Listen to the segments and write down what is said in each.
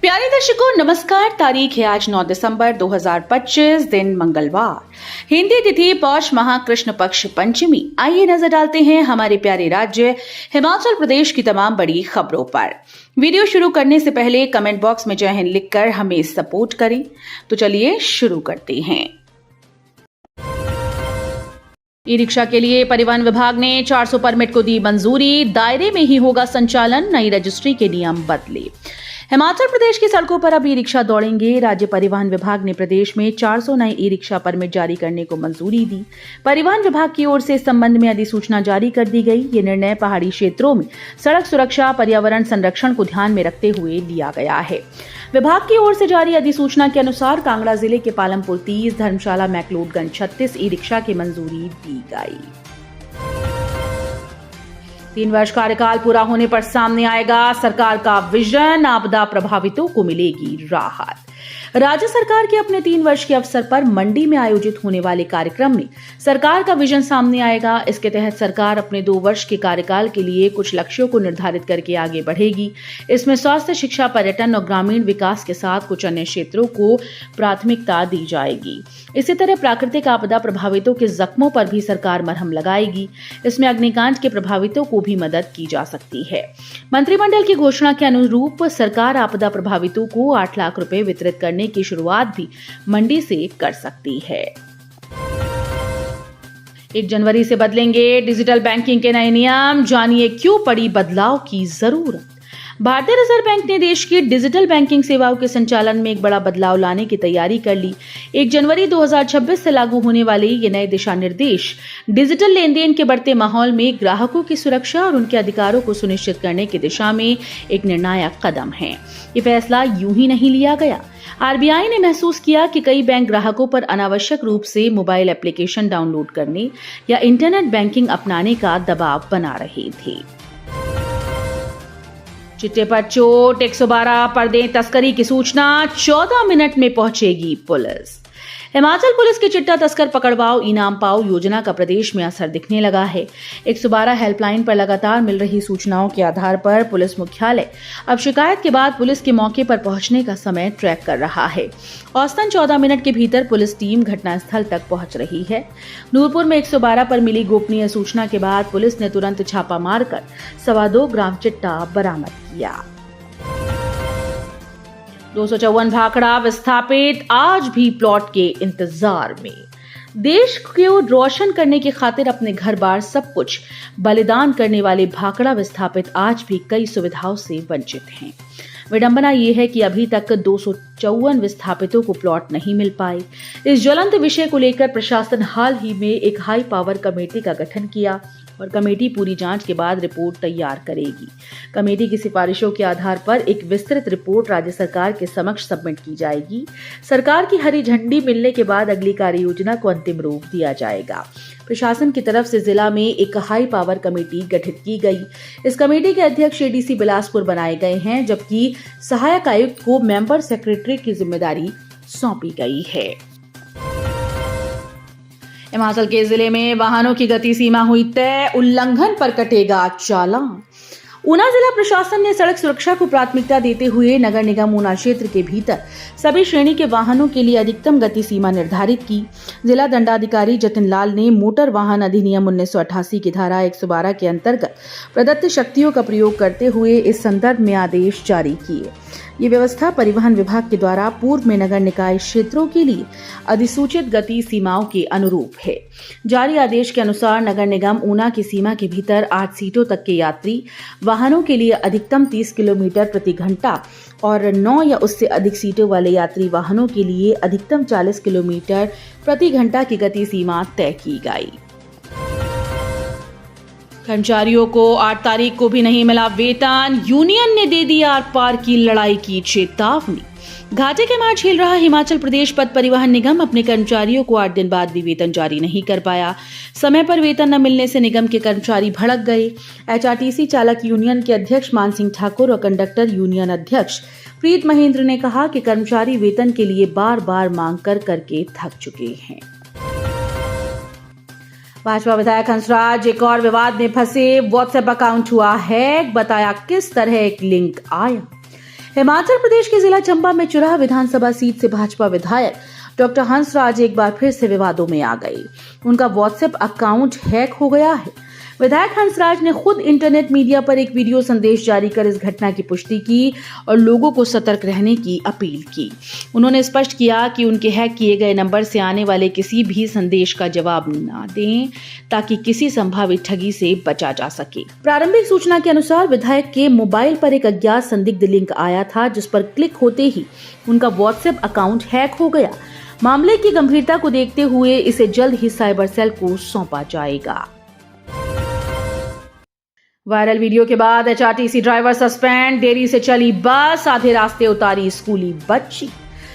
प्यारे दर्शकों नमस्कार। तारीख है आज 9 दिसंबर 2025, दिन मंगलवार, हिंदी तिथि पौष माह कृष्ण पक्ष पंचमी। आइए नजर डालते हैं हमारे प्यारे राज्य हिमाचल प्रदेश की तमाम बड़ी खबरों पर। वीडियो शुरू करने से पहले कमेंट बॉक्स में जय हिंद लिखकर हमें सपोर्ट करें। तो चलिए शुरू करते हैं। ई रिक्शा के लिए परिवहन विभाग ने 400 परमिट को दी मंजूरी, दायरे में ही होगा संचालन, नई रजिस्ट्री के नियम बदले। हिमाचल प्रदेश की सड़कों पर अब ई रिक्शा दौड़ेंगे। राज्य परिवहन विभाग ने प्रदेश में 400 नए ई रिक्शा परमिट जारी करने को मंजूरी दी। परिवहन विभाग की ओर से इस संबंध में अधिसूचना जारी कर दी गई। ये निर्णय पहाड़ी क्षेत्रों में सड़क सुरक्षा, पर्यावरण संरक्षण को ध्यान में रखते हुए लिया गया है। विभाग की ओर से जारी अधिसूचना के अनुसार कांगड़ा जिले के पालमपुर 30, धर्मशाला मैक्लोडगंज 36 ई रिक्शा की मंजूरी दी गई। 3 वर्ष कार्यकाल पूरा होने पर सामने आएगा सरकार का विजन, आपदा प्रभावितों को मिलेगी राहत। राज्य सरकार के अपने 3 वर्ष के अवसर पर मंडी में आयोजित होने वाले कार्यक्रम में सरकार का विजन सामने आएगा। इसके तहत सरकार अपने 2 वर्ष के कार्यकाल के लिए कुछ लक्ष्यों को निर्धारित करके आगे बढ़ेगी। इसमें स्वास्थ्य, शिक्षा, पर्यटन और ग्रामीण विकास के साथ कुछ अन्य क्षेत्रों को प्राथमिकता दी जाएगी। इसी तरह प्राकृतिक आपदा प्रभावितों के जख्मों पर भी सरकार मरहम लगाएगी। इसमें अग्निकांड के प्रभावितों को भी मदद की जा सकती है। मंत्रिमंडल की घोषणा के अनुरूप सरकार आपदा प्रभावितों को 8 लाख रुपए वितरित करने की शुरुआत भी मंडी से कर सकती है। 1 जनवरी से बदलेंगे डिजिटल बैंकिंग के नए नियम, जानिए क्यों पड़ी बदलाव की जरूरत। भारतीय रिजर्व बैंक ने देश की डिजिटल बैंकिंग सेवाओं के संचालन में एक बड़ा बदलाव लाने की तैयारी कर ली। 1 जनवरी 2026 से लागू होने वाले ये नए दिशा निर्देश डिजिटल लेन देन के बढ़ते माहौल में ग्राहकों की सुरक्षा और उनके अधिकारों को सुनिश्चित करने की दिशा में एक निर्णायक कदम है। ये फैसला यूं ही नहीं लिया गया। आरबीआई ने महसूस किया कि कई बैंक ग्राहकों पर अनावश्यक रूप से मोबाइल एप्लीकेशन डाउनलोड करने या इंटरनेट बैंकिंग अपनाने का दबाव बना रहे थे। चिट्टे पर चोट, 112 पर दें तस्करी की सूचना, 14 मिनट में पहुंचेगी पुलिस। हिमाचल पुलिस के चिट्टा तस्कर पकड़वाओ इनाम पाओ योजना का प्रदेश में असर दिखने लगा है। 112 हेल्पलाइन पर लगातार मिल रही सूचनाओं के आधार पर पुलिस मुख्यालय अब शिकायत के बाद पुलिस के मौके पर पहुंचने का समय ट्रैक कर रहा है। औसतन 14 मिनट के भीतर पुलिस टीम घटनास्थल तक पहुंच रही है। नूरपुर में 112 पर मिली गोपनीय सूचना के बाद पुलिस ने तुरंत छापा मारकर 2.25 ग्राम चिट्टा बरामद किया। 254 भाखड़ा विस्थापित आज भी प्लॉट के इंतजार में। देश को रोशन करने की खातिर अपने घर बार सब कुछ बलिदान करने वाले भाखड़ा विस्थापित आज भी कई सुविधाओं से वंचित हैं। विडंबना यह है कि अभी तक 254 विस्थापितों को प्लॉट नहीं मिल पाए। इस ज्वलंत विषय को लेकर प्रशासन हाल ही में एक हाई पावर कमेटी का गठन किया और कमेटी पूरी जांच के बाद रिपोर्ट तैयार करेगी। कमेटी की सिफारिशों के आधार पर एक विस्तृत रिपोर्ट राज्य सरकार के समक्ष सबमिट की जाएगी। सरकार की हरी झंडी मिलने के बाद अगली कार्य योजना को अंतिम रूप दिया जाएगा। प्रशासन की तरफ से जिला में एक हाई पावर कमेटी गठित की गई। इस कमेटी के अध्यक्ष एडीसी बिलासपुर बनाए गए हैं, जबकि सहायक आयुक्त को मेंबर सेक्रेटरी की जिम्मेदारी सौंपी गई है। हिमाचल के जिले में वाहनों की गति सीमा हुई तय, उल्लंघन पर कटेगा चालान। ऊना जिला प्रशासन ने सड़क सुरक्षा को प्राथमिकता देते हुए नगर निगम ऊना क्षेत्र के भीतर सभी श्रेणी के वाहनों के लिए अधिकतम गति सीमा निर्धारित की। जिला दंडाधिकारी जतिन लाल ने मोटर वाहन अधिनियम 1988 की धारा 112 के अंतर्गत प्रदत्त शक्तियों का प्रयोग करते हुए इस संदर्भ में आदेश जारी किए। ये व्यवस्था परिवहन विभाग के द्वारा पूर्व में नगर निकाय क्षेत्रों के लिए अधिसूचित गति सीमाओं के अनुरूप है। जारी आदेश के अनुसार नगर निगम ऊना की सीमा के भीतर 8 सीटों तक के यात्री वाहनों के लिए अधिकतम 30 किलोमीटर प्रति घंटा और 9 या उससे अधिक सीटों वाले यात्री वाहनों के लिए अधिकतम 40 किलोमीटर प्रति घंटा की गति सीमा तय की गई। कर्मचारियों को 8 तारीख को भी नहीं मिला वेतन, यूनियन ने दे दी आर पार की लड़ाई की चेतावनी। घाटे के मार झेल रहा हिमाचल प्रदेश पथ परिवहन निगम अपने कर्मचारियों को 8 दिन बाद भी वेतन जारी नहीं कर पाया। समय पर वेतन न मिलने से निगम के कर्मचारी भड़क गए। एचआरटीसी चालक यूनियन के अध्यक्ष मान सिंह ठाकुर और कंडक्टर यूनियन अध्यक्ष प्रीत महेंद्र ने कहा कि कर्मचारी वेतन के लिए बार बार मांग कर करके थक चुके हैं। भाजपा विधायक हंसराज एक और विवाद में फंसे, व्हाट्सएप अकाउंट हुआ हैक, बताया किस तरह एक लिंक आया। हिमाचल प्रदेश के जिला चंबा में चुराह विधानसभा सीट से भाजपा विधायक डॉक्टर हंसराज एक बार फिर से विवादों में आ गई। उनका व्हाट्सएप अकाउंट हैक हो गया है। विधायक हंसराज ने खुद इंटरनेट मीडिया पर एक वीडियो संदेश जारी कर इस घटना की पुष्टि की और लोगों को सतर्क रहने की अपील की। उन्होंने स्पष्ट किया कि उनके हैक किए गए नंबर से आने वाले किसी भी संदेश का जवाब न दें ताकि किसी संभावित ठगी से बचा जा सके। प्रारंभिक सूचना के अनुसार विधायक के मोबाइल पर एक अज्ञात संदिग्ध लिंक आया था, जिस पर क्लिक होते ही उनका व्हाट्सएप अकाउंट हैक हो गया। मामले की गंभीरता को देखते हुए इसे जल्द ही साइबर सेल को सौंपा जाएगा। वायरल वीडियो के बाद एचआरटीसी ड्राइवर सस्पेंड, देरी से चली बस, आधे रास्ते उतारी स्कूली बच्ची।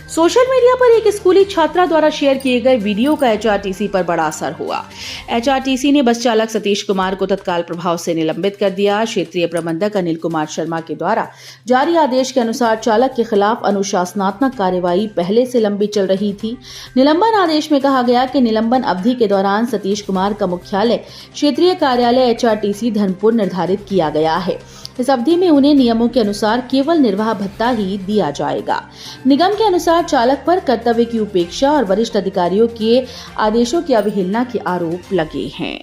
सोशल मीडिया पर एक स्कूली छात्रा द्वारा शेयर किए गए वीडियो का एचआरटीसी पर बड़ा असर हुआ। एचआरटीसी ने बस चालक सतीश कुमार को तत्काल प्रभाव से निलंबित कर दिया। क्षेत्रीय प्रबंधक अनिल कुमार शर्मा के द्वारा जारी आदेश के अनुसार चालक के खिलाफ अनुशासनात्मक कार्यवाही पहले से लंबी चल रही थी। निलंबन आदेश में कहा गया कि निलंबन अवधि के दौरान सतीश कुमार का मुख्यालय क्षेत्रीय कार्यालय एचआरटीसी धर्मपुर निर्धारित किया गया है। इस अवधि में उन्हें नियमों के अनुसार केवल निर्वाह भत्ता ही दिया जाएगा। निगम के अनुसार चालक पर कर्तव्य की उपेक्षा और वरिष्ठ अधिकारियों के आदेशों की अवहेलना के आरोप लगे हैं।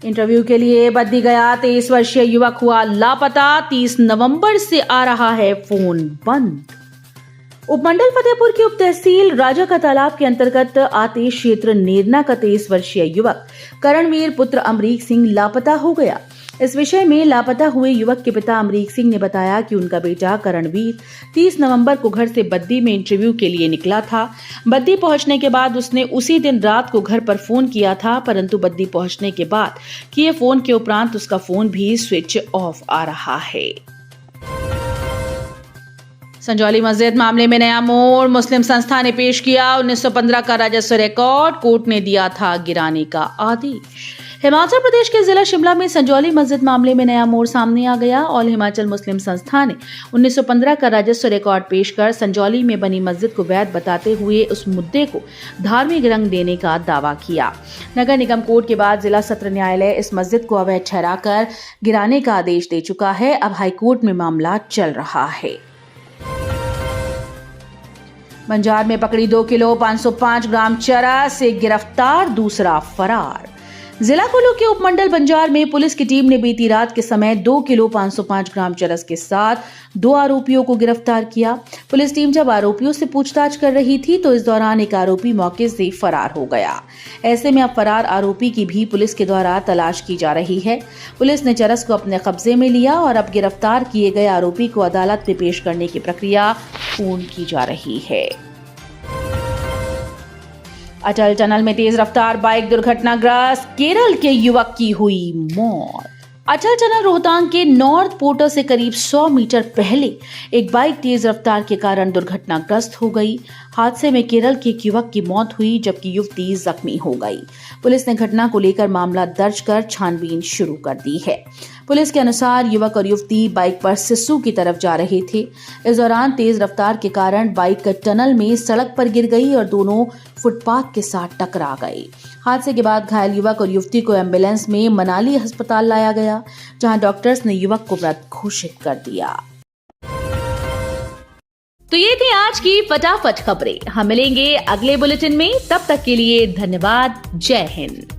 इंटरव्यू के लिए बद्दी गया 23 वर्षीय युवक हुआ लापता, 30 नवंबर से आ रहा है फोन बंद। उपमंडल फतेहपुर की उप तहसील राजा का तालाब के अंतर्गत आते क्षेत्र नेरना का 23 वर्षीय युवक करणवीर पुत्र अमरीक सिंह लापता हो गया। इस विषय में लापता हुए युवक के पिता अमरीक सिंह ने बताया कि उनका बेटा करणवीर 30 नवंबर को घर से बद्दी में इंटरव्यू के लिए निकला था। बद्दी पहुंचने के बाद उसने उसी दिन रात को घर पर फोन किया था, परंतु बद्दी पहुंचने के बाद किए फोन के उपरांत उसका फोन भी स्विच ऑफ आ रहा है। संजौली मस्जिद मामले में नया मोड़, मुस्लिम संस्था ने पेश किया 1915 का राजस्व रिकॉर्ड, कोर्ट ने दिया था गिराने का आदेश। हिमाचल प्रदेश के जिला शिमला में संजौली मस्जिद मामले में नया मोड़ सामने आ गया। ऑल हिमाचल मुस्लिम संस्था ने 1915 का राजस्व रिकॉर्ड पेश कर संजौली में बनी मस्जिद को वैध बताते हुए उस मुद्दे को धार्मिक रंग देने का दावा किया। नगर निगम कोर्ट के बाद जिला सत्र न्यायालय इस मस्जिद को अवैध ठहराकर गिराने का आदेश दे चुका है। अब हाईकोर्ट में मामला चल रहा है। बंजार में पकड़ी 2 किलो 505 ग्राम चरस, एक गिरफ्तार, दूसरा फरार। जिला कुल्लू के उपमंडल बंजार में पुलिस की टीम ने बीती रात के समय 2 किलो 505 ग्राम चरस के साथ 2 आरोपियों को गिरफ्तार किया। पुलिस टीम जब आरोपियों से पूछताछ कर रही थी तो इस दौरान एक आरोपी मौके से फरार हो गया। ऐसे में अब फरार आरोपी की भी पुलिस के द्वारा तलाश की जा रही है। पुलिस ने चरस को अपने कब्जे में लिया और अब गिरफ्तार किए गए आरोपी को अदालत में पेश करने की प्रक्रिया पूर्ण की जा रही है। अटल टनल में तेज रफ्तार बाइक दुर्घटनाग्रस्त, केरल के युवक की हुई मौत। अटल टनल रोहतांग के नॉर्थ पोर्टर से करीब 100 मीटर पहले एक बाइक तेज रफ्तार के कारण दुर्घटनाग्रस्त हो गई। हादसे में केरल के एक युवक की मौत हुई जबकि युवती जख्मी हो गई। पुलिस ने घटना को लेकर मामला दर्ज कर छानबीन शुरू कर दी है। पुलिस के अनुसार युवक और युवती बाइक पर सिस्सू की तरफ जा रहे थे। इस दौरान तेज रफ्तार के कारण बाइक टनल में सड़क पर गिर गई और दोनों फुटपाथ के साथ टकरा गई। हादसे के बाद घायल युवक और युवती को एम्बुलेंस में मनाली अस्पताल लाया गया, जहां डॉक्टर्स ने युवक को मृत घोषित कर दिया। तो ये थी आज की फटाफट खबरें। हम मिलेंगे अगले बुलेटिन में, तब तक के लिए धन्यवाद। जय हिंद।